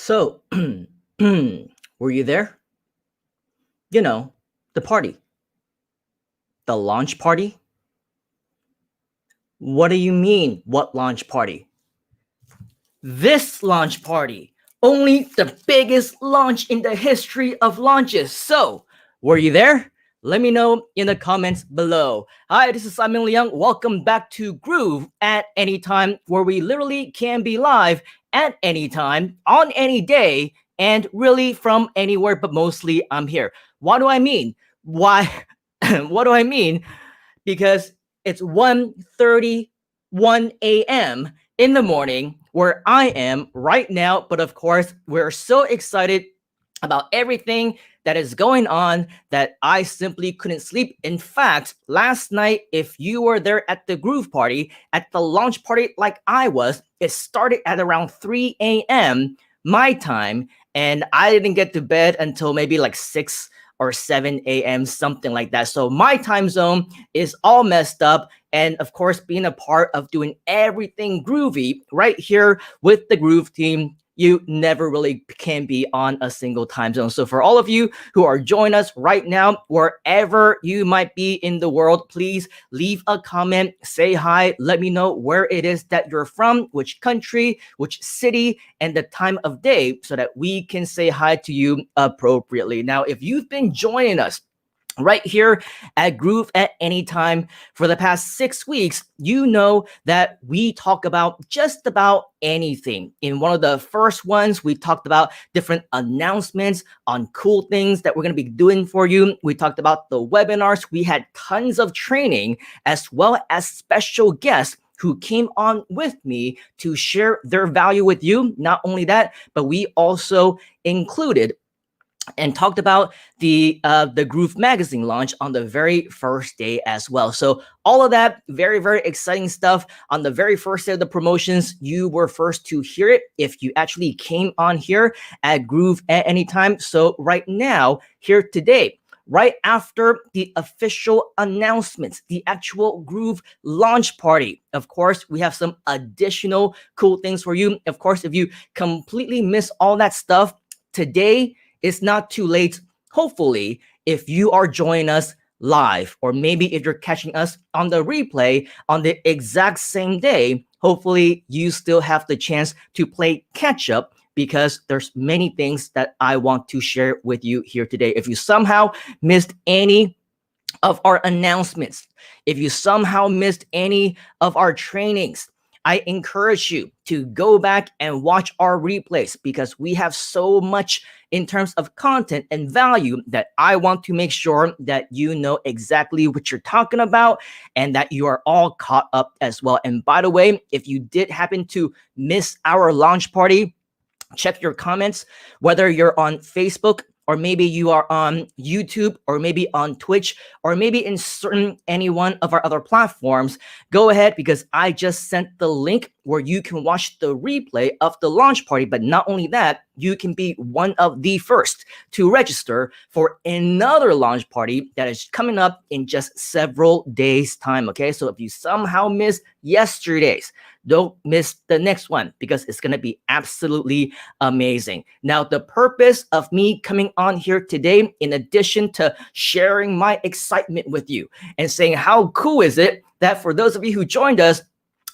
So, were you there? You know, the party, the launch party? What do you mean, what launch party? This launch party, only the biggest launch in the history of launches. So, were you there? Let me know in the comments below. Hi, this is Simon Leung. Welcome back to Groove at any time, where we literally can be live at any time, on any day, and really from anywhere, but mostly I'm here. What do I mean? Why? What do I mean? Because it's 1:31 a.m. in the morning where I am right now. But of course, we're so excited about everything that is going on that I simply couldn't sleep. In fact, last night, if you were there at the Groove Party, at the launch party like I was, it started at around 3 a.m. my time, and I didn't get to bed until maybe like 6 or 7 a.m., something like that. So my time zone is all messed up. And of course, being a part of doing everything groovy right here with the Groove team, you never really can be on a single time zone. So for all of you who are joining us right now, wherever you might be in the world, please leave a comment, say hi, let me know where it is that you're from, which country, which city, and the time of day, so that we can say hi to you appropriately. Now, if you've been joining us right here at Groove at any time for the past 6 weeks, you know that we talk about just about anything. In one of the first ones, we talked about different announcements on cool things that we're going to be doing for you. We talked about the webinars. We had tons of training, as well as special guests who came on with me to share their value with you. Not only that, but we also included and talked about the Groove magazine launch on the very first day as well. So all of that very, very exciting stuff on the very first day of the promotions. You were first to hear it if you actually came on here at Groove at any time. So right now, here today, right after the official announcements, the actual Groove launch party. Of course, we have some additional cool things for you. Of course, if you completely miss all that stuff, today it's not too late. Hopefully, if you are joining us live, or maybe if you're catching us on the replay on the exact same day, hopefully you still have the chance to play catch up, because there's many things that I want to share with you here today. If you somehow missed any of our announcements, if you somehow missed any of our trainings, I encourage you to go back and watch our replays, because we have so much in terms of content and value that I want to make sure that you know exactly what you're talking about and that you are all caught up as well. And by the way, if you did happen to miss our launch party, check your comments, whether you're on Facebook, or maybe you are on YouTube, or maybe on Twitch, or maybe in any one of our other platforms. Go ahead, because I just sent the link where you can watch the replay of the launch party. But not only that, you can be one of the first to register for another launch party that is coming up in just several days' time. Okay, so if you somehow missed yesterday's, don't miss the next one, because it's going to be absolutely amazing. Now, the purpose of me coming on here today, in addition to sharing my excitement with you and saying how cool is it that for those of you who joined us,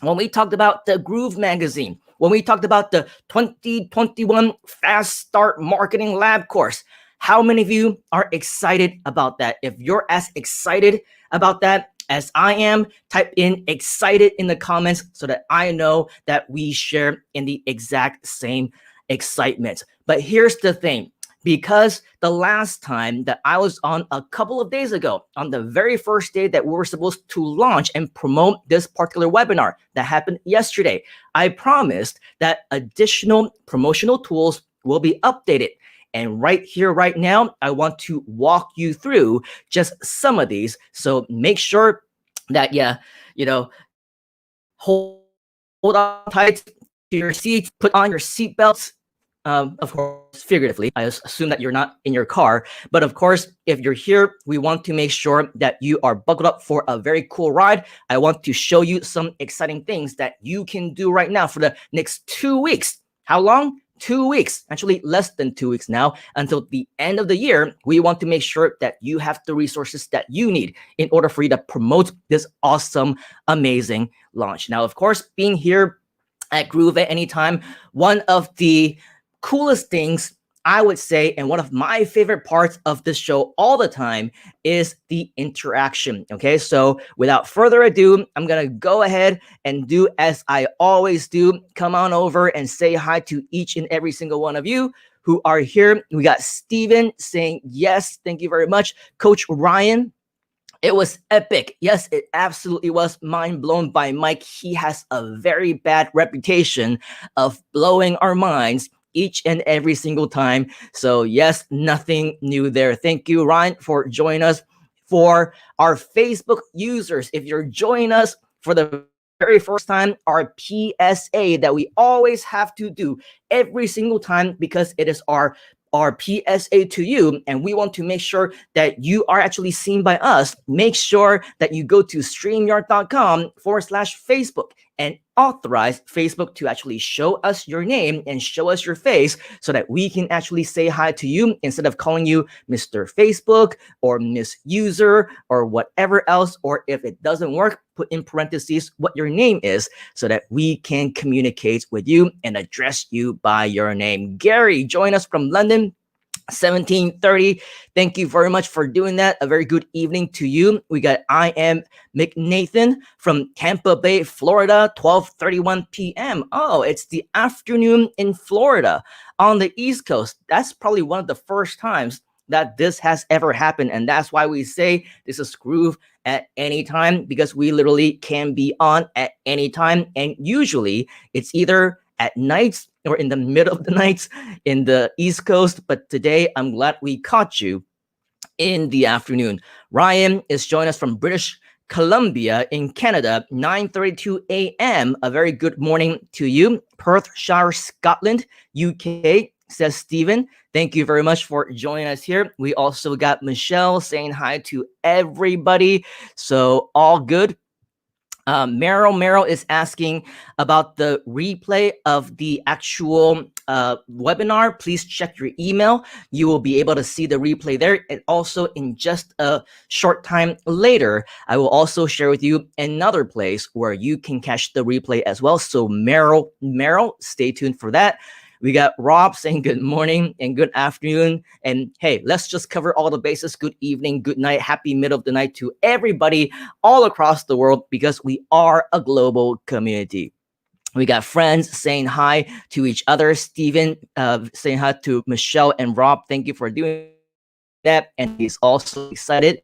when we talked about the Groove magazine, when we talked about the 2021 Fast Start Marketing Lab course, how many of you are excited about that? If you're as excited about that as I am, type in excited in the comments so that I know that we share in the exact same excitement. But here's the thing. Because the last time that I was on a couple of days ago, on the very first day that we were supposed to launch and promote this particular webinar that happened yesterday, I promised that additional promotional tools will be updated. And right here, right now, I want to walk you through just some of these. So make sure that, hold on tight to your seats, put on your seatbelts. Of course, figuratively, I assume that you're not in your car. But of course, if you're here, we want to make sure that you are buckled up for a very cool ride. I want to show you some exciting things that you can do right now for the next 2 weeks. How long? 2 weeks, actually less than 2 weeks now, until the end of the year. We want to make sure that you have the resources that you need in order for you to promote this awesome, amazing launch. Now, of course, being here at Groove at Anytime, one of the coolest things I would say, and one of my favorite parts of this show all the time, is the interaction. Okay, so without further ado, I'm gonna go ahead and do as I always do. Come on over and say hi to each and every single one of you who are here. We got Steven saying yes, thank you very much. Coach Ryan, it was epic. Yes, it absolutely was. Mind blown by Mike. He has a very bad reputation of blowing our minds each and every single time. So yes, nothing new there. Thank you, Ryan, for joining us. For our Facebook users, if you're joining us for the very first time, our PSA that we always have to do every single time, because it is our PSA to you, and we want to make sure that you are actually seen by us. Make sure that you go to streamyard.com/Facebook and authorize Facebook to actually show us your name and show us your face, so that we can actually say hi to you instead of calling you Mr. Facebook or Miss User or whatever else. Or if it doesn't work, put in parentheses what your name is, so that we can communicate with you and address you by your name. Gary, join us from London, 1730. Thank you very much for doing that. A very good evening to you. We got I am McNathan from Tampa Bay, Florida, 12:31 p.m. Oh, it's the afternoon in Florida on the East Coast. That's probably one of the first times that this has ever happened, and that's why we say this is Groove at any time, because we literally can be on at any time, and usually it's either at nights or in the middle of the nights in the East Coast. But today, I'm glad we caught you in the afternoon. Ryan is joining us from British Columbia in Canada, 9:32 a.m. A very good morning to you. Perthshire, Scotland, UK, says Stephen. Thank you very much for joining us here. We also got Michelle saying hi to everybody. So all good. Meryl is asking about the replay of the actual webinar. Please check your email. You will be able to see the replay there. And also, in just a short time later, I will also share with you another place where you can catch the replay as well. So Meryl, stay tuned for that. We got Rob saying good morning and good afternoon. And hey, let's just cover all the bases. Good evening, good night, happy middle of the night to everybody all across the world, because we are a global community. We got friends saying hi to each other. Steven saying hi to Michelle and Rob. Thank you for doing that. And he's also excited.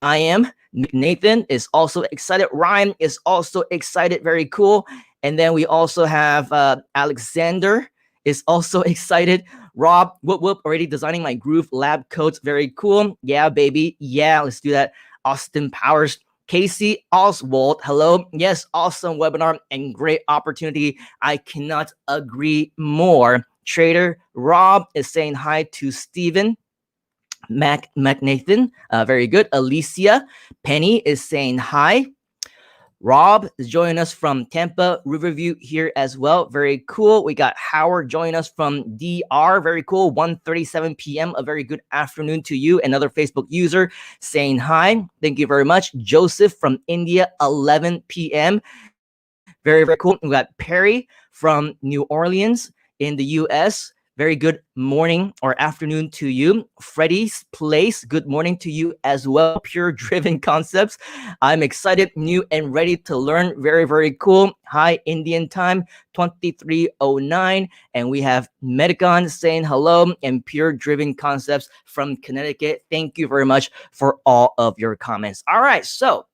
I am. Nathan is also excited. Ryan is also excited. Very cool. And then we also have Alexander is also excited. Rob, whoop, already designing my Groove Lab codes. Very cool. Yeah, baby. Yeah, let's do that. Austin Powers. Casey Oswald, hello. Yes, awesome webinar and great opportunity. I cannot agree more. Trader Rob is saying hi to Stephen. McNathan, very good. Alicia Penny is saying hi. Rob is joining us from Tampa, Riverview here as well. Very cool. We got Howard joining us from DR. Very cool. 1:37 p.m. A very good afternoon to you. Another Facebook user saying hi. Thank you very much. Joseph from India, 11 p.m. Very, very cool. We got Perry from New Orleans in the U.S. Very good morning or afternoon to you. Freddie's Place, good morning to you as well. Pure Driven Concepts. I'm excited, new, and ready to learn. Very, very cool. Hi, Indian time, 23:09. And we have Medicon saying hello, and Pure Driven Concepts from Connecticut. Thank you very much for all of your comments. All right, so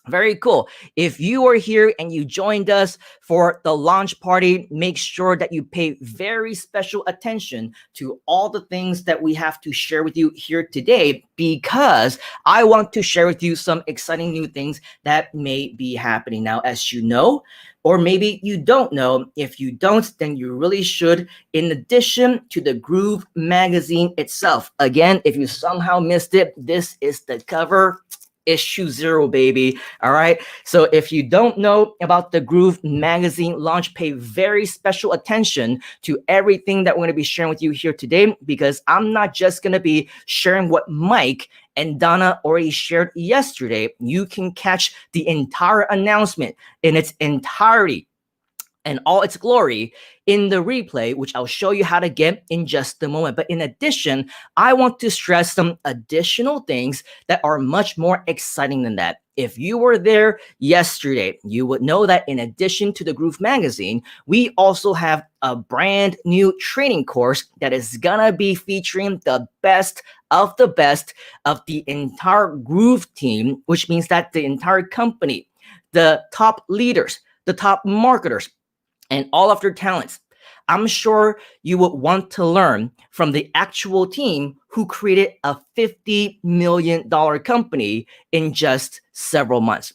very cool. If you are here and you joined us for the launch party, make sure that you pay very special attention to all the things that we have to share with you here today, because I want to share with you some exciting new things that may be happening now, as you know, or maybe you don't know. If you don't, then you really should, in addition to the Groove magazine itself. Again, if you somehow missed it, this is the cover. issue 0, baby. All right. So if you don't know about the Groove magazine launch, pay very special attention to everything that we're going to be sharing with you here today, because I'm not just going to be sharing what Mike and Donna already shared yesterday. You can catch the entire announcement in its entirety and all its glory in the replay, which I'll show you how to get in just a moment. But in addition, I want to stress some additional things that are much more exciting than that. If you were there yesterday, you would know that in addition to the Groove magazine, we also have a brand new training course that is gonna be featuring the best of the entire Groove team, which means that the entire company, the top leaders, the top marketers, and all of their talents. I'm sure you would want to learn from the actual team who created a $50 million company in just several months.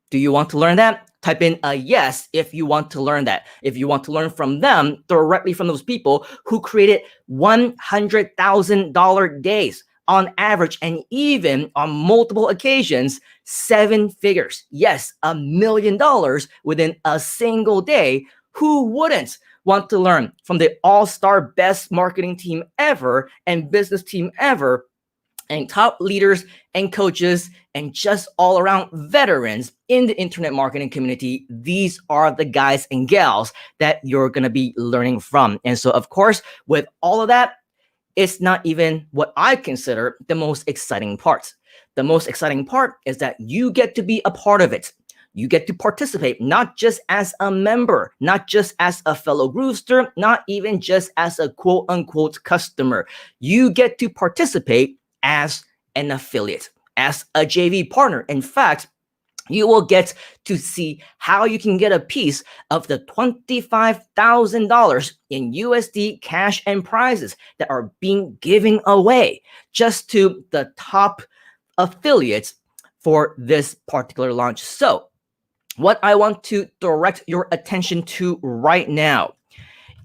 Do you want to learn that? Type in a yes if you want to learn that. If you want to learn from them, directly from those people who created $100,000 days on average, and even on multiple occasions, 7 figures. Yes, $1 million within a single day. Who wouldn't want to learn from the all-star best marketing team ever and business team ever, and top leaders and coaches and just all around veterans in the internet marketing community? These are the guys and gals that you're going to be learning from. And so, of course, with all of that, it's not even what I consider the most exciting part. The most exciting part is that you get to be a part of it. You get to participate, not just as a member, not just as a fellow Groovester, not even just as a quote unquote customer. You get to participate as an affiliate, as a JV partner. In fact, you will get to see how you can get a piece of the $25,000 in USD cash and prizes that are being given away just to the top affiliates for this particular launch. So what I want to direct your attention to right now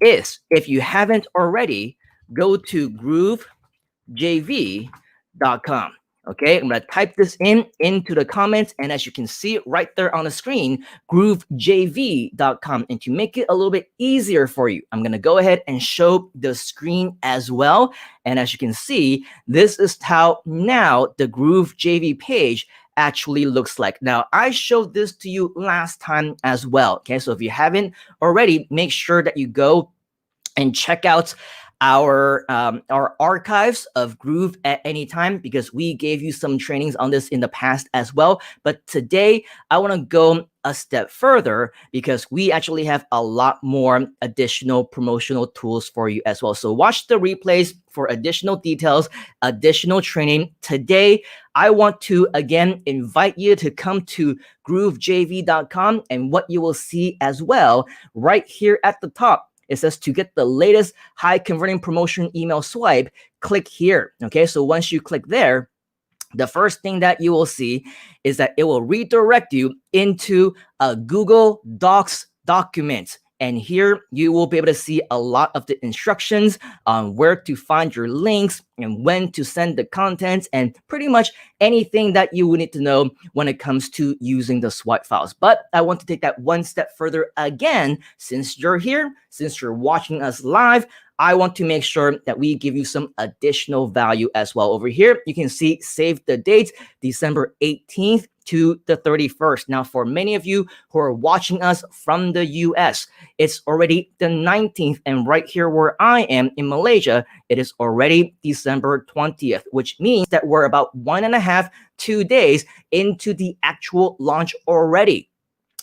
is, if you haven't already, go to groovejv.com. Okay, I'm going to type this into the comments, and as you can see right there on the screen, groovejv.com. And to make it a little bit easier for you, I'm going to go ahead and show the screen as well. And as you can see, this is how now the Groove JV page actually looks like. Now, I showed this to you last time as well. Okay, so if you haven't already, make sure that you go and check out our archives of Groove at any time, because we gave you some trainings on this in the past as well. But today I want to go a step further, because we actually have a lot more additional promotional tools for you as well. So watch the replays for additional details, additional training. Today, I want to again invite you to come to groovejv.com, and what you will see as well right here at the top, it says to get the latest high converting promotion email swipe, click here. Okay, so once you click there, the first thing that you will see is that it will redirect you into a Google Docs document. And here you will be able to see a lot of the instructions on where to find your links and when to send the contents, and pretty much anything that you would need to know when it comes to using the swipe files. But I want to take that one step further again. Since you're here, since you're watching us live, I want to make sure that we give you some additional value as well. Over here, you can see save the date, December 18th to the 31st. Now, for many of you who are watching us from the US, it's already the 19th. And right here where I am in Malaysia, it is already December 20th, which means that we're about 1.5 to 2 days into the actual launch already.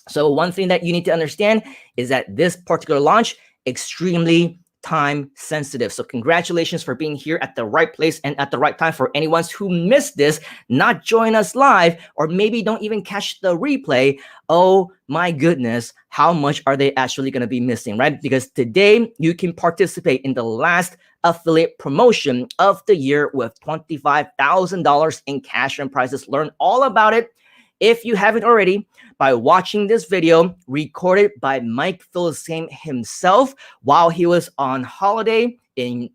So one thing that you need to understand is that this particular launch, extremely time sensitive. So congratulations for being here at the right place and at the right time. For anyone who missed this, not join us live, or maybe don't even catch the replay, oh my goodness, how much are they actually going to be missing, right? Because today you can participate in the last affiliate promotion of the year with $25,000 in cash and prizes. Learn all about it, if you haven't already, by watching this video recorded by Mike Philistine himself while he was on holiday in,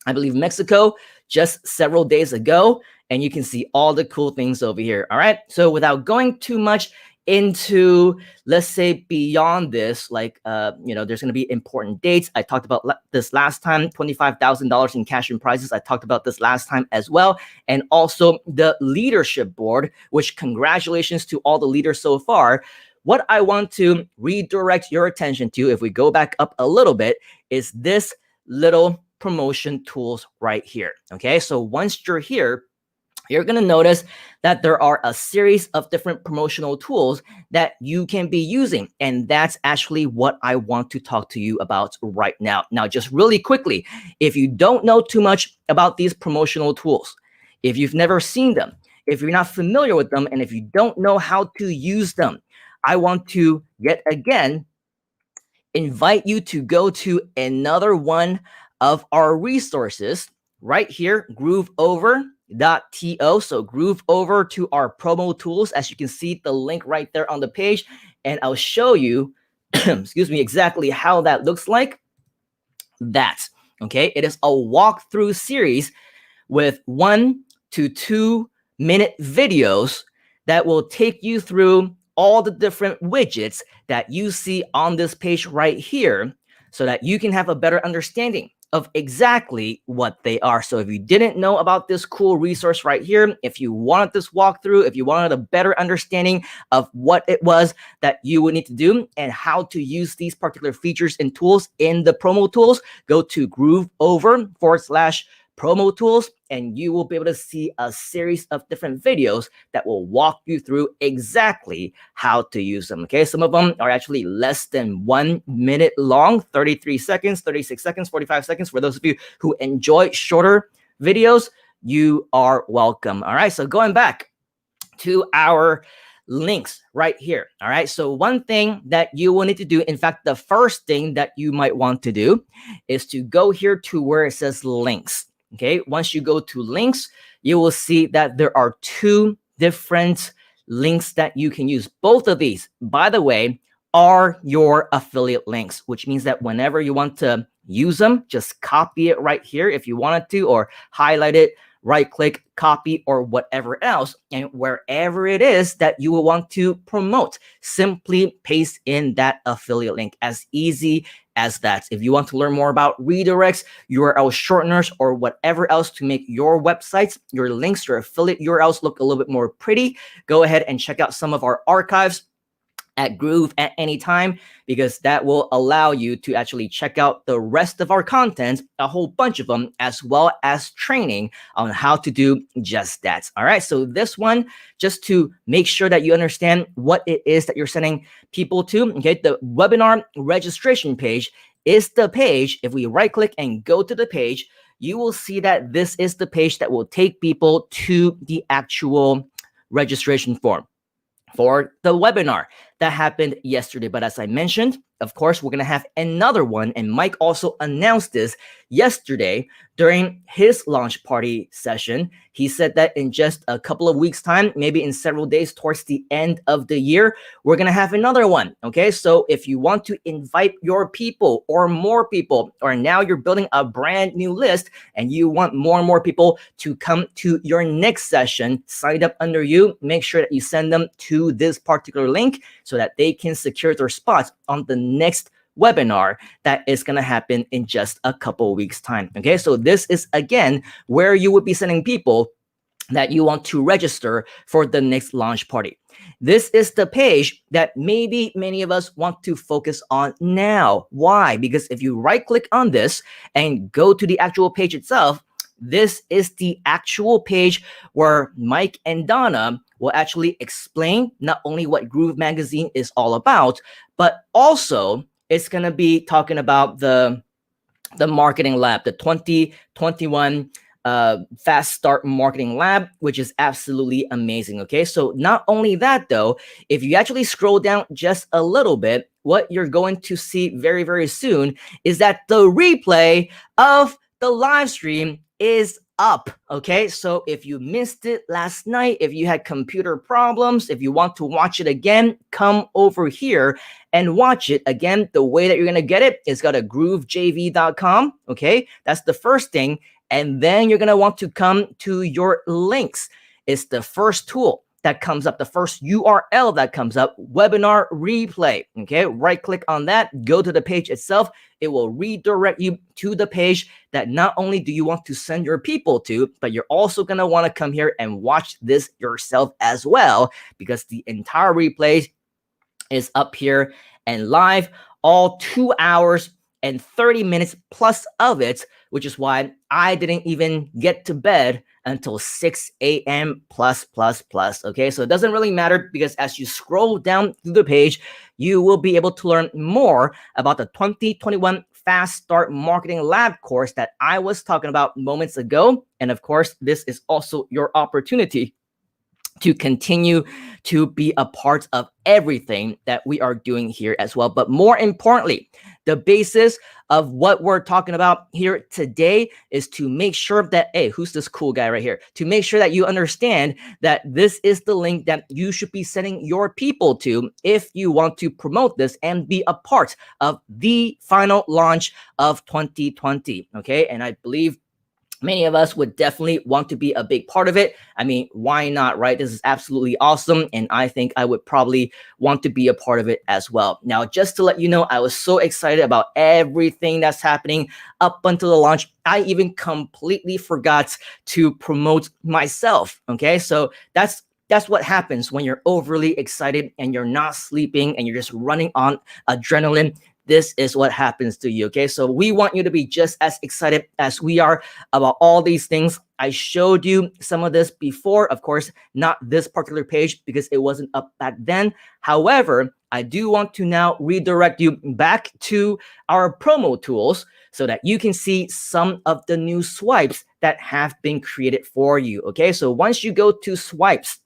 I believe, Mexico. just several days ago, and you can see all the cool things over here. All right. So without going too much into, let's say, beyond this, like there's going to be important dates. I talked about this last time, $25,000 in cash and prizes. I talked about this last time as well. And also the leadership board, which congratulations to all the leaders so far. What I want to redirect your attention to, if we go back up a little bit, is this little promotion tools right here. Okay, so once you're here, you're going to notice that there are a series of different promotional tools that you can be using. And that's actually what I want to talk to you about right now. Now, just really quickly, if you don't know too much about these promotional tools, if you've never seen them, if you're not familiar with them, and if you don't know how to use them, I want to yet again invite you to go to another one of our resources right here, grooveover.to. So groove over to our promo tools. As you can see, the link right there on the page, and I'll show you, excuse me, exactly how that looks like. That, okay, it is a walkthrough series with 1 to 2 minute videos that will take you through all the different widgets that you see on this page right here, so that you can have a better understanding of exactly what they are. So if you didn't know about this cool resource right here, if you wanted this walkthrough, if you wanted a better understanding of what it was that you would need to do and how to use these particular features and tools in the promo tools, go to grooveover/promo tools, and you will be able to see a series of different videos that will walk you through exactly how to use them. Okay, some of them are actually less than 1 minute long, 33 seconds, 36 seconds, 45 seconds. For those of you who enjoy shorter videos, you are welcome. All right, so going back to our links right here. All right, so one thing that you will need to do, in fact, the first thing that you might want to do, is to go here to where it says links. Okay, once you go to links, you will see that there are 2 different links that you can use. Both of these, by the way, are your affiliate links, which means that whenever you want to use them, just copy it right here if you wanted to, or highlight it, right click, copy, or whatever else, and wherever it is that you will want to promote, simply paste in that affiliate link. As easy as that. If you want to learn more about redirects, URL shorteners, or whatever else to make your websites, your links, your affiliate URLs look a little bit more pretty, go ahead and check out some of our archives at Groove at any time, because that will allow you to actually check out the rest of our content, a whole bunch of them, as well as training on how to do just that. All right, so this one, just to make sure that you understand what it is that you're sending people to, okay, the webinar registration page is the page. If we right click and go to the page, you will see that this is the page that will take people to the actual registration form for the webinar that happened yesterday. But as I mentioned, of course, we're going to have another one. And Mike also announced this yesterday during his launch party session. He said that in just a couple of weeks' time, maybe in several days towards the end of the year, we're going to have another one. Okay, so if you want to invite your people or more people, or now you're building a brand new list and you want more and more people to come to your next session, signed up under you, make sure that you send them to this particular link so that they can secure their spots on the next webinar that is going to happen in just a couple of weeks' time. Okay, so this is again where you would be sending people that you want to register for the next launch party. This is the page that maybe many of us want to focus on now. Why? Because if you right click on this and go to the actual page itself, this is the actual page where Mike and Donna will actually explain not only what Groove Magazine is all about, but also it's going to be talking about the marketing lab, the 2021 Fast Start Marketing Lab, which is absolutely amazing. Okay, so not only that though, if you actually scroll down just a little bit, what you're going to see very, very soon is that the replay of the live stream is up. Okay, so if you missed it last night, if you had computer problems, if you want to watch it again, come over here and watch it again. The way that you're going to get it is go to groovejv.com. Okay, that's the first thing. And then you're going to want to come to your links. It's the first tool that comes up, the first URL that comes up, webinar replay. Okay, right click on that, go to the page itself. It will redirect you to the page that not only do you want to send your people to, but you're also going to want to come here and watch this yourself as well, because the entire replay is up here and live, all 2 hours and 30 minutes plus of it, which is why I didn't even get to bed until 6 a.m. plus. Okay, so it doesn't really matter, because as you scroll down through the page, you will be able to learn more about the 2021 Fast Start Marketing Lab course that I was talking about moments ago. And of course, this is also your opportunity to continue to be a part of everything that we are doing here as well. But more importantly, the basis of what we're talking about here today is to make sure that, hey, who's this cool guy right here? To make sure that you understand that this is the link that you should be sending your people to if you want to promote this and be a part of the final launch of 2020. Okay, and I believe many of us would definitely want to be a big part of it. I mean, why not, right? This is absolutely awesome. And I think I would probably want to be a part of it as well. Now, just to let you know, I was so excited about everything that's happening up until the launch. I even completely forgot to promote myself. Okay, so that's what happens when you're overly excited and you're not sleeping and you're just running on adrenaline. This is what happens to you, okay? So we want you to be just as excited as we are about all these things. I showed you some of this before, of course, not this particular page because it wasn't up back then. However, I do want to now redirect you back to our promo tools so that you can see some of the new swipes that have been created for you, okay? So once you go to swipes,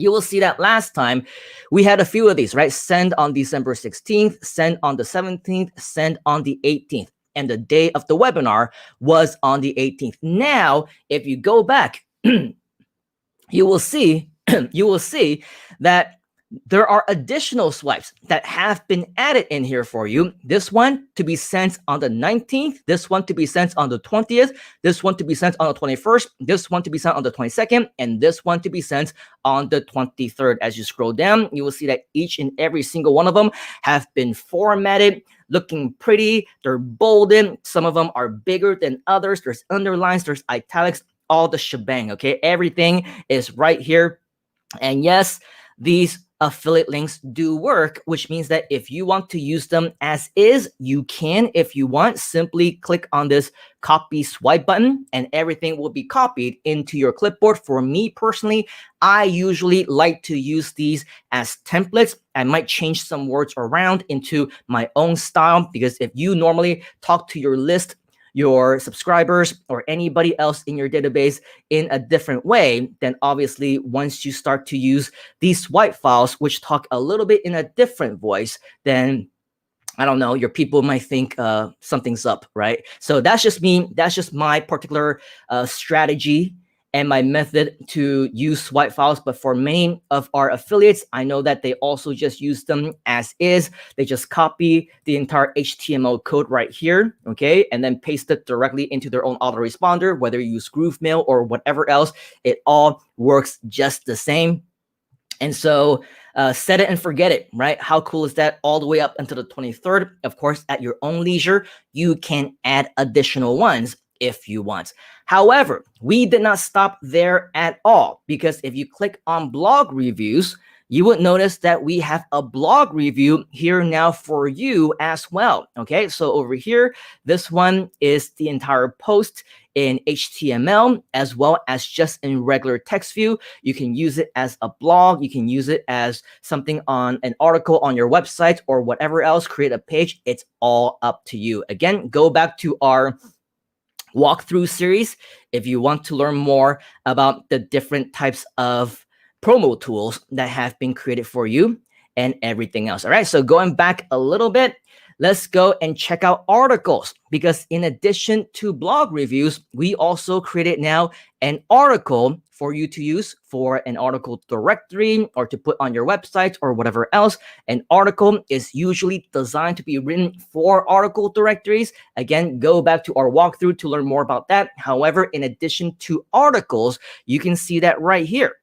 you will see that last time we had a few of these, right? Send on December 16th, send on the 17th, send on the 18th. And the day of the webinar was on the 18th. Now, if you go back, you will see that there are additional swipes that have been added in here for you. This one to be sent on the 19th, this one to be sent on the 20th, this one to be sent on the 21st, this one to be sent on the 22nd, and this one to be sent on the 23rd. As you scroll down, you will see that each and every single one of them have been formatted, looking pretty. They're bolded. Some of them are bigger than others. There's underlines, there's italics, all the shebang, okay? Everything is right here. And yes, these affiliate links do work, which means that if you want to use them as is, you can. If you want, simply click on this copy swipe button and everything will be copied into your clipboard. For me personally, I usually like to use these as templates. I might change some words around into my own style, because if you normally talk to your list, your subscribers, or anybody else in your database in a different way, then obviously once you start to use these swipe files, which talk a little bit in a different voice, then I don't know, your people might think something's up, right? So that's just me. That's just my particular strategy and my method to use swipe files. But for many of our affiliates, I know that they also just use them as is. They just copy the entire HTML code right here, okay, and then paste it directly into their own autoresponder, whether you use GrooveMail or whatever else. It all works just the same. And so set it and forget it, right? How cool is that? All the way up until the 23rd. Of course, at your own leisure, you can add additional ones if you want. However, we did not stop there at all, because if you click on blog reviews, you would notice that we have a blog review here now for you as well. Okay, so over here, this one is the entire post in HTML as well as just in regular text view. You can use it as a blog. You can use it as something on an article on your website or whatever else. Create a page. It's all up to you. Again, go back to our walkthrough series if you want to learn more about the different types of promo tools that have been created for you and everything else. All right, so going back a little bit, let's go and check out articles, because in addition to blog reviews, we also created now an article for you to use for an article directory or to put on your website or whatever else. An article is usually designed to be written for article directories. Again, go back to our walkthrough to learn more about that. However, in addition to articles, you can see that right here.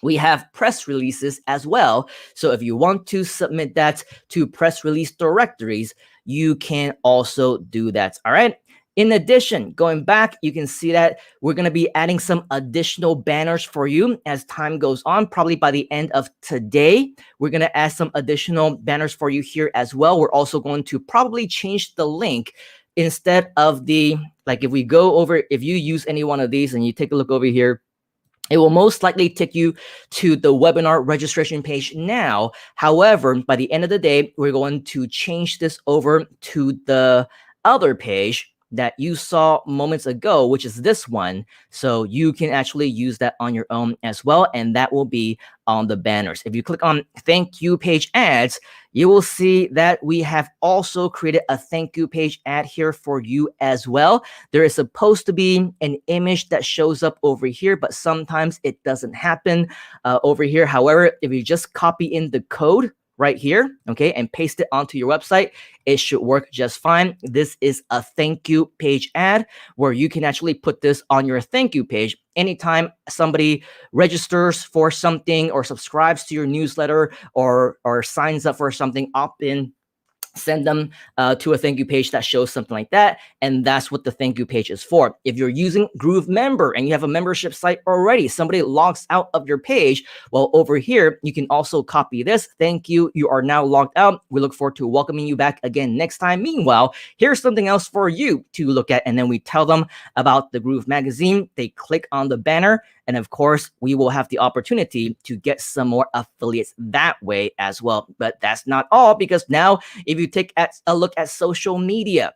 We have press releases as well. So if you want to submit that to press release directories, you can also do that. All right. In addition, going back, you can see that we're going to be adding some additional banners for you as time goes on. Probably by the end of today, we're going to add some additional banners for you here as well. We're also going to probably change the link instead of the, like if we go over, if you use any one of these and you take a look over here, it will most likely take you to the webinar registration page now. However, by the end of the day, we're going to change this over to the other page that you saw moments ago, which is this one. So you can actually use that on your own as well. And that will be on the banners. If you click on thank you page ads, you will see that we have also created a thank you page ad here for you as well. There is supposed to be an image that shows up over here, but sometimes it doesn't happen over here. However, if you just copy in the code right here, okay, and paste it onto your website, it should work just fine. This is a thank you page ad where you can actually put this on your thank you page anytime somebody registers for something or subscribes to your newsletter or signs up for something, opt in, send them to a thank you page that shows something like that. And that's what the thank you page is for. If you're using Groove Member and you have a membership site already, somebody logs out of your page, well, over here, you can also copy this. Thank you. You are now logged out. We look forward to welcoming you back again next time. Meanwhile, here's something else for you to look at. And then we tell them about the Groove magazine. They click on the banner. And of course, we will have the opportunity to get some more affiliates that way as well. But that's not all, because now if you take a look at social media,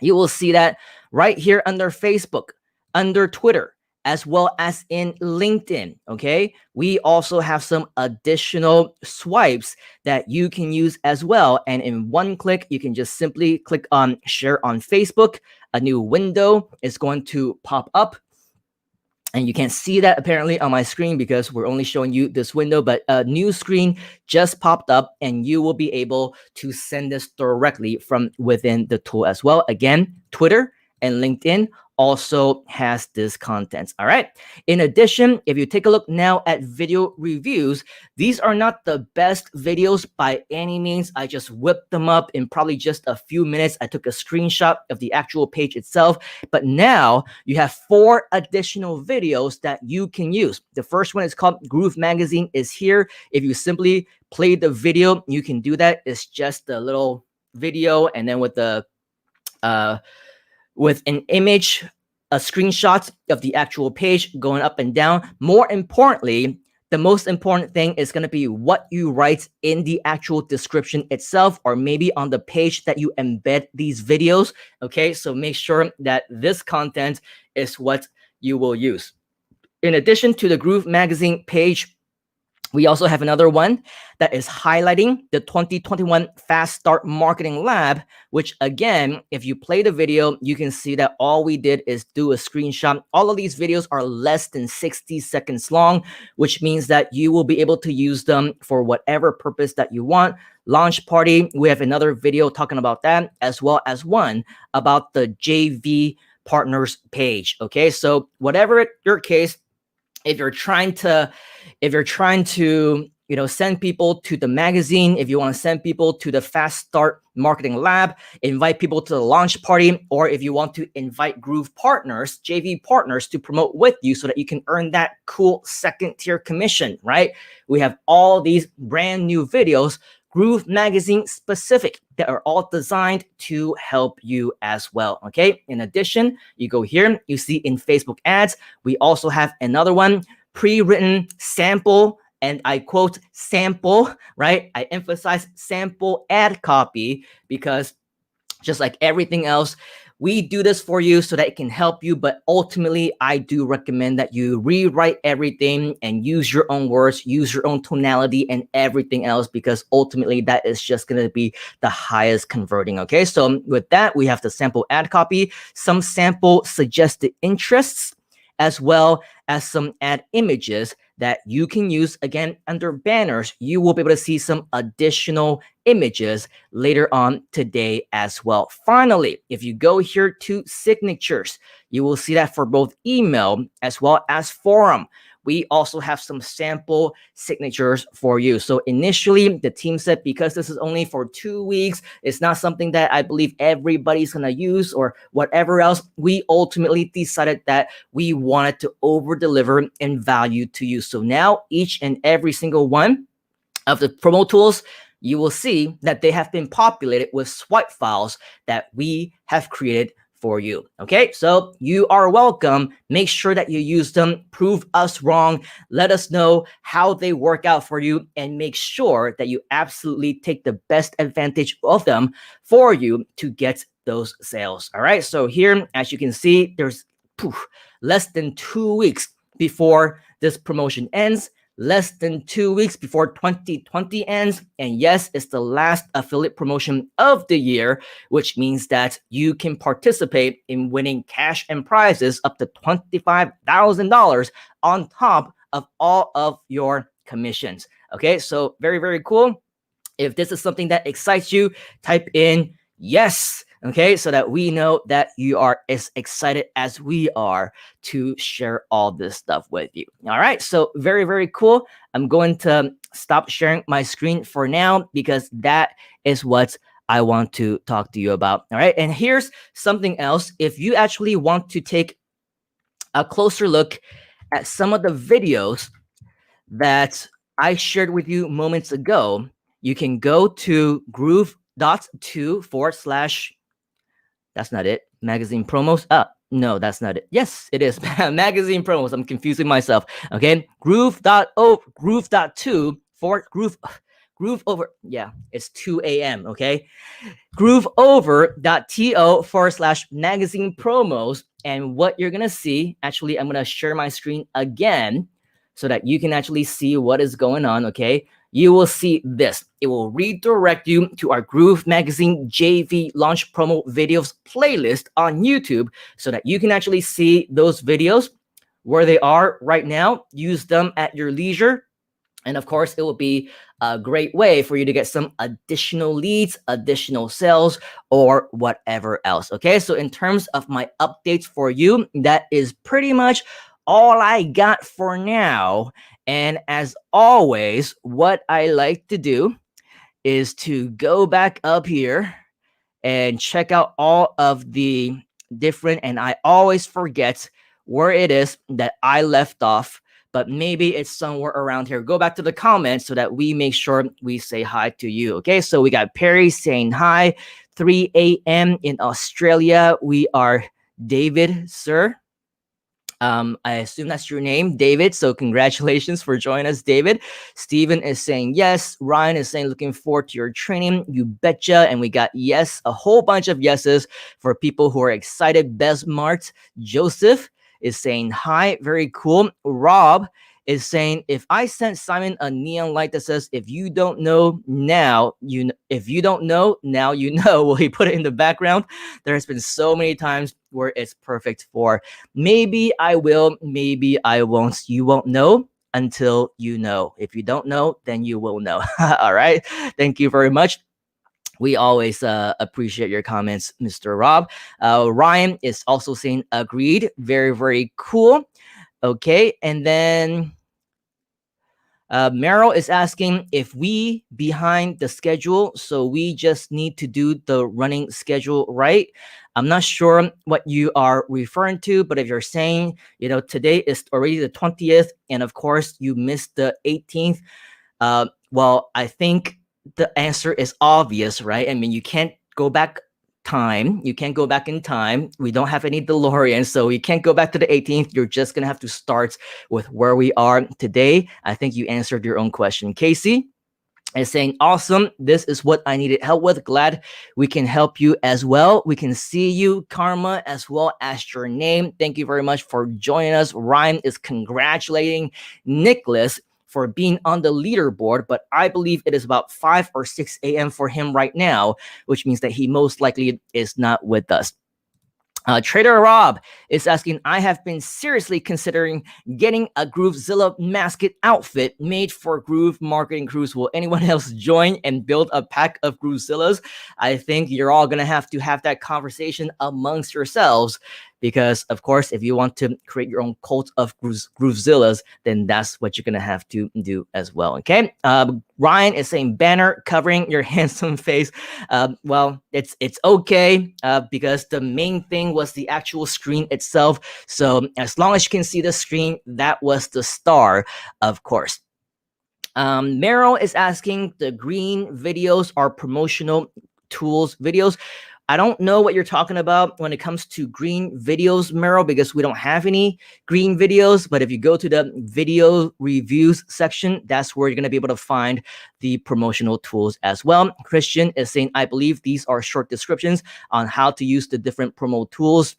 you will see that right here under Facebook, under Twitter, as well as in LinkedIn, okay? We also have some additional swipes that you can use as well. And in one click, you can just simply click on share on Facebook. A new window is going to pop up. And you can't see that apparently on my screen because we're only showing you this window, but a new screen just popped up and you will be able to send this directly from within the tool as well. Again, Twitter and LinkedIn also has this content. All right. In addition, if you take a look now at video reviews, these are not the best videos by any means. I just whipped them up in probably just a few minutes. I took a screenshot of the actual page itself, but now you have 4 additional videos that you can use. The first one is called Groove Magazine is here. If you simply play the video, you can do that. It's just a little video, and then with the with an image, a screenshot of the actual page going up and down. More importantly, the most important thing is going to be what you write in the actual description itself, or maybe on the page that you embed these videos. Okay, so make sure that this content is what you will use. In addition to the Groove Magazine page, we also have another one that is highlighting the 2021 Fast Start Marketing Lab, which again, if you play the video, you can see that all we did is do a screenshot. All of these videos are less than 60 seconds long, which means that you will be able to use them for whatever purpose that you want. Launch party, we have another video talking about that, as well as one about the JV partners page. Okay, so whatever your case, if you're trying to send people to the magazine, if you want to send people to the Fast Start Marketing Lab, invite people to the launch party, or if you want to invite Groove partners, JV partners, to promote with you so that you can earn that cool second tier commission, right? We have all these brand new videos, Groove Magazine specific, that are all designed to help you as well, okay? In addition, you go here, you see in Facebook ads, we also have another one, pre-written sample, and I quote sample, right? I emphasize sample ad copy because just like everything else, we do this for you so that it can help you, but ultimately I do recommend that you rewrite everything and use your own words, use your own tonality and everything else, because ultimately that is just going to be the highest converting. Okay, so with that, we have the sample ad copy, some sample suggested interests, as well as some ad images that you can use. Again, under banners, you will be able to see some additional images later on today as well. Finally, if you go here to signatures, you will see that for both email as well as forum, we also have some sample signatures for you. So initially, the team said, because this is only for 2 weeks, it's not something that I believe everybody's going to use or whatever else. We ultimately decided that we wanted to over deliver in value to you. So now each and every single one of the promo tools, you will see that they have been populated with swipe files that we have created for you. Okay, so you are welcome. Make sure that you use them, prove us wrong, let us know how they work out for you, and make sure that you absolutely take the best advantage of them for you to get those sales. All right, so here, as you can see, there's less than 2 weeks before this promotion ends, less than 2 weeks before 2020 ends. And yes, it's the last affiliate promotion of the year, which means that you can participate in winning cash and prizes up to $25,000 on top of all of your commissions. Okay, so very, very cool. If this is something that excites you, type in yes. Okay, so that we know that you are as excited as we are to share all this stuff with you. All right, so very, very cool. I'm going to stop sharing my screen for now because that is what I want to talk to you about. All right, and here's something else. If you actually want to take a closer look at some of the videos that I shared with you moments ago, you can go to groove.to/ that's not it. Magazine promos. No, that's not it. Yes, it is. Magazine promos. I'm confusing myself. Okay. Groove.2 for groove over. Yeah, it's 2 a.m. Okay. grooveover.to/magazine promos. And what you're going to see, actually, I'm going to share my screen again so that you can actually see what is going on. Okay. You will see this. It will redirect you to our Groove Magazine JV launch promo videos playlist on YouTube so that you can actually see those videos where they are right now. Use them at your leisure. And of course, it will be a great way for you to get some additional leads, additional sales, or whatever else. Okay, so in terms of my updates for you, that is pretty much all I got for now. And as always, what I like to do is to go back up here and check out all of the different, and I always forget where it is that I left off, but maybe it's somewhere around here. Go back to the comments so that we make sure we say hi to you. Okay, so we got Perry saying hi, 3 a.m. in Australia. We are David, sir. I assume that's your name, David. So congratulations for joining us, David. Steven is saying yes. Ryan is saying looking forward to your training. You betcha. And we got yes, a whole bunch of yeses for people who are excited. Besmart Joseph is saying hi. Very cool. Rob is saying, if I sent Simon a neon light that says, if you don't know now, if you don't know now, you know, will he put it in the background? There has been so many times where it's perfect for maybe I will, maybe I won't. You won't know until you know. If you don't know, then you will know. All right. Thank you very much. We always appreciate your comments, Mr. Rob. Ryan is also saying agreed. Very, very cool. Okay. And then Meryl is asking if we behind the schedule, so we just need to do the running schedule right. I'm not sure what you are referring to, but if you're saying, you know, today is already the 20th, and of course you missed the 18th, well, I think the answer is obvious, right? I mean, you can't go back time. You can't go back in time. We don't have any DeLorean, so you can't go back to the 18th. You're just going to have to start with where we are today. I think you answered your own question, Casey. is saying, awesome. This is what I needed help with. Glad we can help you as well. We can see you, Karma, as well as your name. Thank you very much for joining us. Ryan is congratulating Nicholas for being on the leaderboard, but I believe it is about 5 or 6 a.m. for him right now, which means that he most likely is not with us. Trader Rob is asking, I have been seriously considering getting a Groovezilla mascot outfit made for Groove Marketing Cruise. Will anyone else join and build a pack of Groovezillas? I think you're all going to have that conversation amongst yourselves because, of course, if you want to create your own cult of Groovezillas, then that's what you're going to have to do as well, okay? Ryan is saying banner covering your handsome face. Well, it's okay because the main thing was the actual screen itself. So as long as you can see the screen, that was the star, of course. Meryl is asking, the green videos are promotional tools videos. I don't know what you're talking about when it comes to green videos, Meryl, because we don't have any green videos. But if you go to the video reviews section, that's where you're going to be able to find the promotional tools as well. Christian is saying, I believe these are short descriptions on how to use the different promo tools.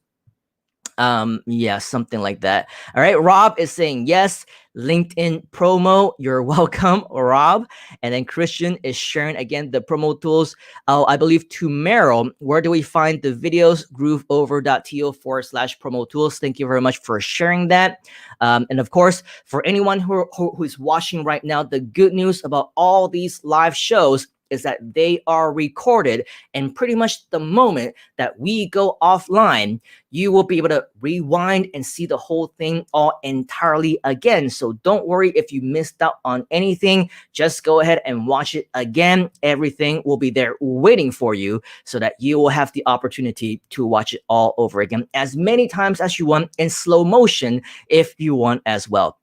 Yeah, something like that. All right, Rob is saying yes, LinkedIn promo. You're welcome, Rob. And then Christian is sharing again the promo tools. I believe to Meryl, where do we find the videos? grooveover.to/promo tools. Thank you very much for sharing that. And of course, for anyone who's watching right now, the good news about all these live shows is that they are recorded, and pretty much the moment that we go offline, you will be able to rewind and see the whole thing all entirely again. So don't worry if you missed out on anything. Just go ahead and watch it again. Everything will be there waiting for you so that you will have the opportunity to watch it all over again as many times as you want in slow motion if you want as well.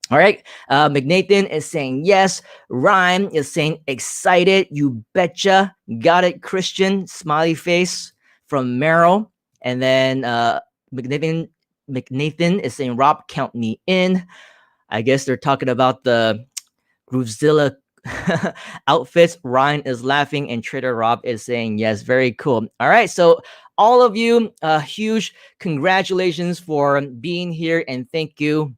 All right. McNathan is saying yes. Rhyme is saying excited. You betcha. Got it, Christian. Smiley face from Meryl. And then McNathan is saying, Rob, count me in. I guess they're talking about the Groovezilla outfits. Ryan is laughing, and Trader Rob is saying yes. Very cool. All right. So all of you, huge congratulations for being here, and thank you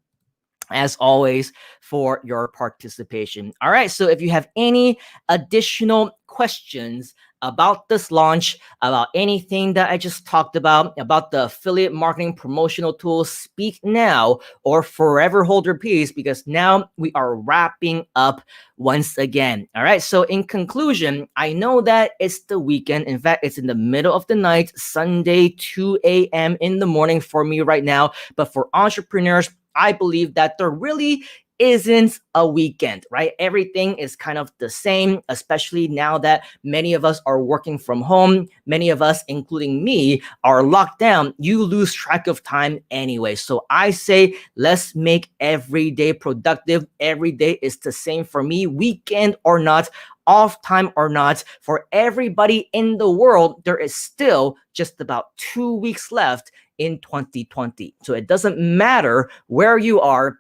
as always for your participation. All right, so if you have any additional questions about this launch, about anything that I just talked about the affiliate marketing promotional tools, speak now or forever hold your peace, because now we are wrapping up once again. All right, so in conclusion, I know that it's the weekend. In fact, it's in the middle of the night, Sunday, 2 a.m. in the morning for me right now. But for entrepreneurs, I believe that there really isn't a weekend, right? Everything is kind of the same, especially now that many of us are working from home. Many of us, including me, are locked down. You lose track of time anyway. So I say, let's make every day productive. Every day is the same for me, weekend or not, off time or not. For everybody in the world, there is still just about 2 weeks left in 2020. So it doesn't matter where you are.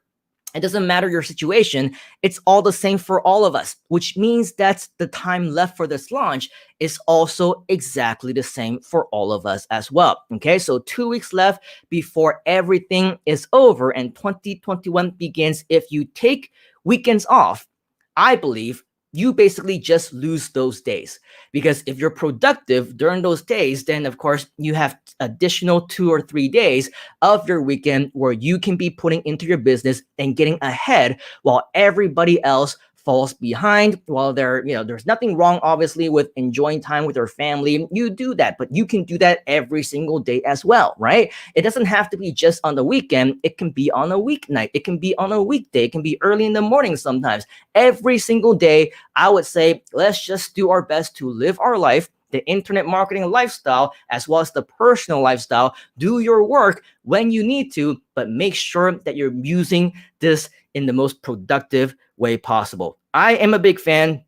It doesn't matter your situation. It's all the same for all of us, which means that the time left for this launch is also exactly the same for all of us as well. Okay, so 2 weeks left before everything is over and 2021 begins. If you take weekends off, I believe you basically just lose those days, because if you're productive during those days, then of course you have additional 2 or 3 days of your weekend where you can be putting into your business and getting ahead while everybody else falls behind. While there's nothing wrong obviously with enjoying time with your family. You do that, but you can do that every single day as well, right? It doesn't have to be just on the weekend. It can be on a weeknight. It can be on a weekday. It can be early in the morning sometimes. Every single day, I would say, let's just do our best to live our life, the internet marketing lifestyle, as well as the personal lifestyle. Do your work when you need to, but make sure that you're using this in the most productive way possible. I am a big fan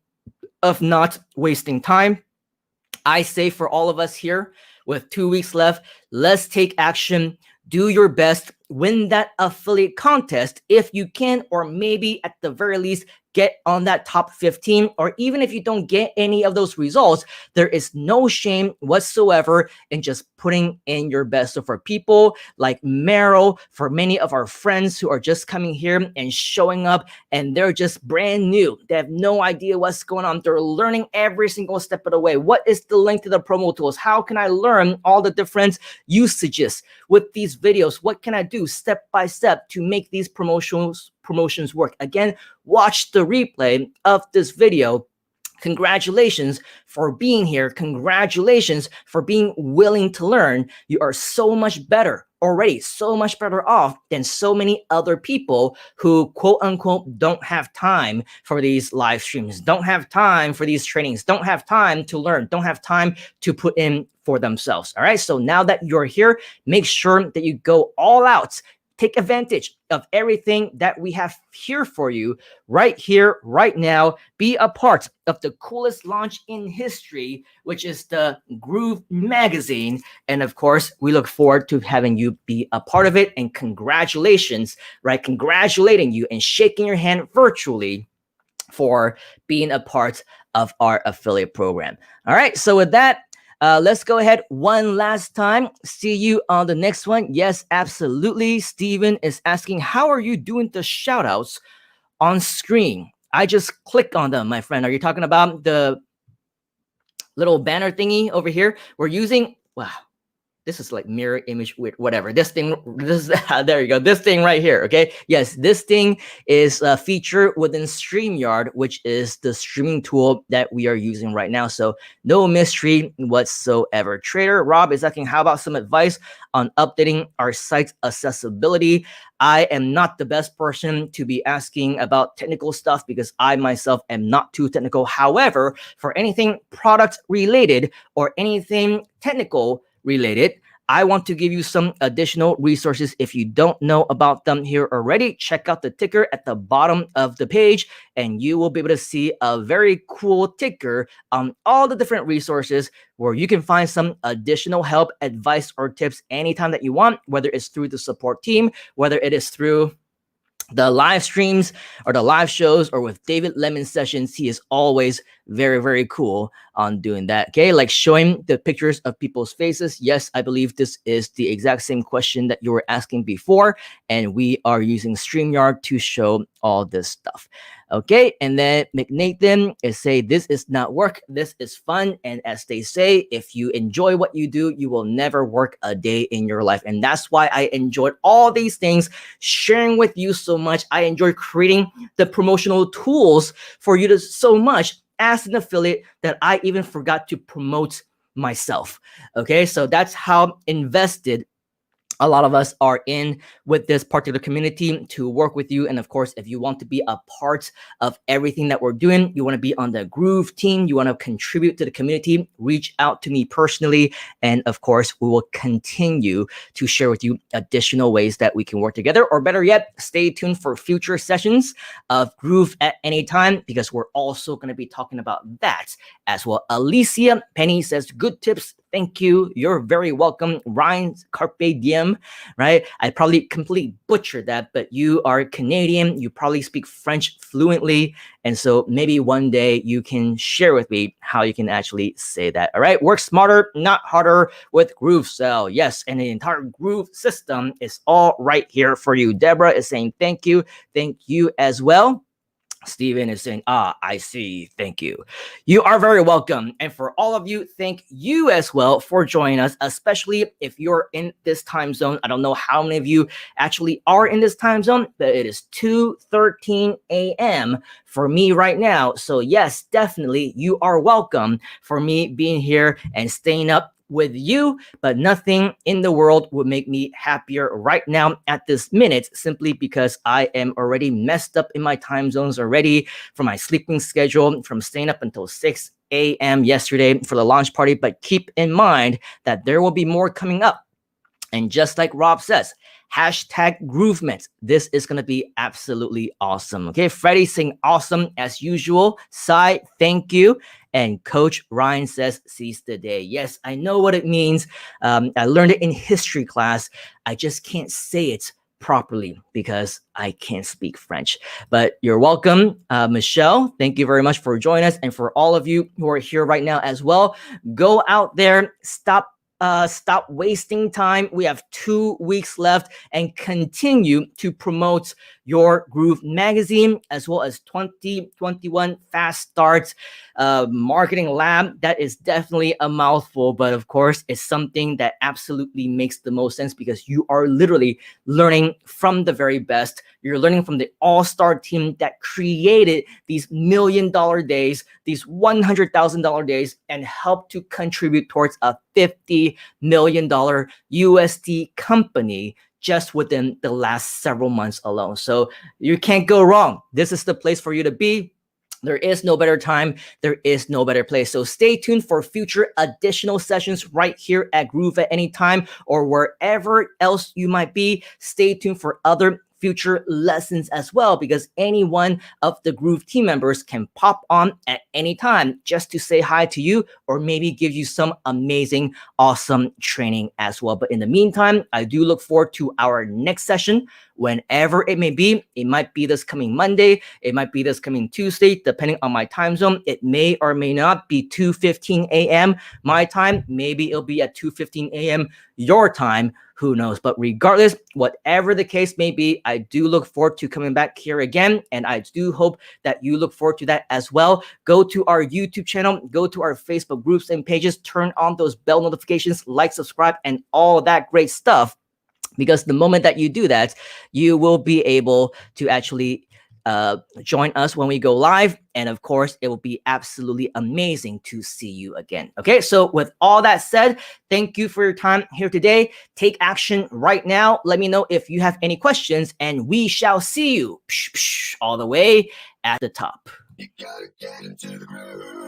of not wasting time. I say for all of us here with 2 weeks left, let's take action. Do your best, win that affiliate contest if you can, or maybe at the very least, get on that top 15, or even if you don't get any of those results, there is no shame whatsoever in just putting in your best. So for people like Meryl, for many of our friends who are just coming here and showing up and they're just brand new, they have no idea what's going on. They're learning every single step of the way. What is the link to the promo tools? How can I learn all the different usages with these videos? What can I do step by step to make these promotions work? Again, watch the replay of this video. Congratulations for being here. Congratulations for being willing to learn. You are so much better already, so much better off than so many other people who, quote unquote, don't have time for these live streams, don't have time for these trainings, don't have time to learn, don't have time to put in for themselves. All right. So now that you're here, make sure that you go all out. Take advantage of everything that we have here for you right here, right now. Be a part of the coolest launch in history, which is the Groove magazine. And of course, we look forward to having you be a part of it. And congratulations, right? Congratulating you and shaking your hand virtually for being a part of our affiliate program. All right. So with that, let's go ahead one last time. See you on the next one. Yes, absolutely. Steven is asking, how are you doing the shout outs on screen? I just click on them, my friend. Are you talking about the little banner thingy over here? We're using, wow, this is like mirror image with whatever. This thing, there you go. This thing right here, okay? Yes, this thing is a feature within StreamYard, which is the streaming tool that we are using right now. So no mystery whatsoever. Trader Rob is asking, how about some advice on updating our site's accessibility? I am not the best person to be asking about technical stuff because I myself am not too technical. However, for anything product related or anything technical related, I want to give you some additional resources. If you don't know about them here already, check out the ticker at the bottom of the page and you will be able to see a very cool ticker on all the different resources where you can find some additional help, advice, or tips anytime that you want, whether it's through the support team, whether it is through the live streams or the live shows or with David Lemon sessions. He is always very, very cool on doing that. Okay, like showing the pictures of people's faces. Yes, I believe this is the exact same question that you were asking before, and we are using StreamYard to show all this stuff. Okay, and then McNathan is say this is not work, this is fun. And as they say, if you enjoy what you do, you will never work a day in your life. And that's why I enjoyed all these things, sharing with you so much. I enjoy creating the promotional tools for you to so much as an affiliate that I even forgot to promote myself. Okay, so that's how invested a lot of us are in with this particular community to work with you. And of course, if you want to be a part of everything that we're doing, you want to be on the Groove team, you want to contribute to the community, reach out to me personally. And of course, we will continue to share with you additional ways that we can work together, or better yet, stay tuned for future sessions of Groove at any time, because we're also going to be talking about that as well. Alicia Penny says, good tips. Thank you. You're very welcome. Ryan Carpe Diem, right? I probably completely butchered that, but you are Canadian. You probably speak French fluently. And so maybe one day you can share with me how you can actually say that. All right. Work smarter, not harder with Groove Cell. Yes. And the entire Groove system is all right here for you. Deborah is saying thank you. Thank you as well. Steven is saying, I see. Thank you. You are very welcome. And for all of you, thank you as well for joining us, especially if you're in this time zone. I don't know how many of you actually are in this time zone, but it is 2:13 a.m. for me right now. So yes, definitely you are welcome for me being here and staying up with you, but nothing in the world would make me happier right now at this minute, simply because I am already messed up in my time zones already from my sleeping schedule, from staying up until 6 a.m. yesterday for the launch party. But keep in mind that there will be more coming up. And just like Rob says, hashtag GrooveMint. This is going to be absolutely awesome. Okay, Freddie saying awesome as usual. Sai, thank you. And Coach Ryan says, seize the day. Yes, I know what it means. I learned it in history class. I just can't say it properly because I can't speak French. But you're welcome, Michelle. Thank you very much for joining us. And for all of you who are here right now as well, go out there, stop wasting time. We have 2 weeks left, and continue to promote your Groove magazine as well as 2021 Fast Starts Marketing Lab. That is definitely a mouthful, but of course, it's something that absolutely makes the most sense because you are literally learning from the very best. You're learning from the all-star team that created these $1 million days, these $100,000 days, and helped to contribute towards a $50 million USD company just within the last several months alone. So you can't go wrong. This is the place for you to be. There is no better time. There is no better place. So stay tuned for future additional sessions right here at Groove at any time or wherever else you might be. Stay tuned for other future lessons as well, because any one of the Groove team members can pop on at any time just to say hi to you or maybe give you some amazing, awesome training as well. But in the meantime, I do look forward to our next session whenever it may be. It might be this coming Monday. It might be this coming Tuesday, depending on my time zone. It may or may not be 2:15 a.m. my time. Maybe it'll be at 2:15 a.m. your time. Who knows? But regardless, whatever the case may be, I do look forward to coming back here again. And I do hope that you look forward to that as well. Go to our YouTube channel, go to our Facebook groups and pages, turn on those bell notifications, like, subscribe, and all that great stuff. Because the moment that you do that, you will be able to actually join us when we go live. And of course, it will be absolutely amazing to see you again. Okay, so with all that said, thank you for your time here today. Take action right now. Let me know if you have any questions, and we shall see you all the way at the top. You gotta get into the groove.